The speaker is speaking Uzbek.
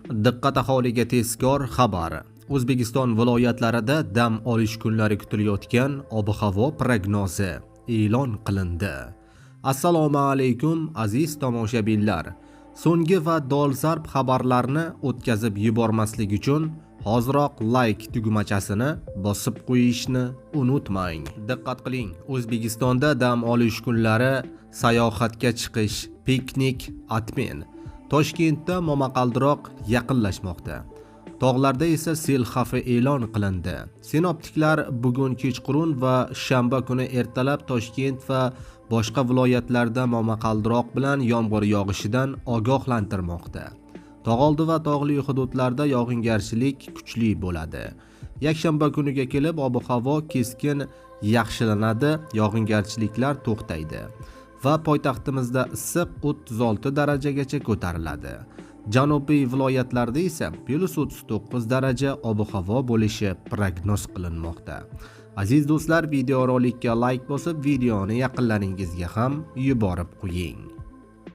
Diqqat aholiga tezkor xabar. O'zbekiston viloyatlarida dam olish kunlari kutilayotgan ob-havo prognozi e'lon qilindi. Assalomu alaykum aziz tomoshabinlar. So'nggi va dolzarb xabarlarni o'tkazib yubormaslik uchun hoziroq like tugmachasini bosib qo'yishni unutmang. Diqqat qiling, O'zbekistonda dam olish kunlari sayohatga chiqish, piknik, atmen. Toshkentda momaqaldiroq yaqinlashmoqda. Tog'larda esa sel xavfi e'lon qilindi. Sinoptiklar bugun kechqurun va shanba kuni ertalab Toshkent va boshqa viloyatlarda momaqaldiroq bilan yomg'ir yog'ishidan ogohlantirmoqda. Tog'oldi va tog'li hududlarda yog'ingarchilik kuchli bo'ladi. Yakshanba kuniga kelib ob-havo keskin yaxshilanadi, yog'ingarchiliklar to'xtaydi va poytaxtimizda issiq 36 darajagacha ko'tariladi. Janubiy viloyatlarda esa +39 daraja ob-havo bo'lishi prognoz qilinmoqda. Aziz do'stlar, videorolikka like bosib, videoni yaqinlaringizga ham yuborib qo'ying.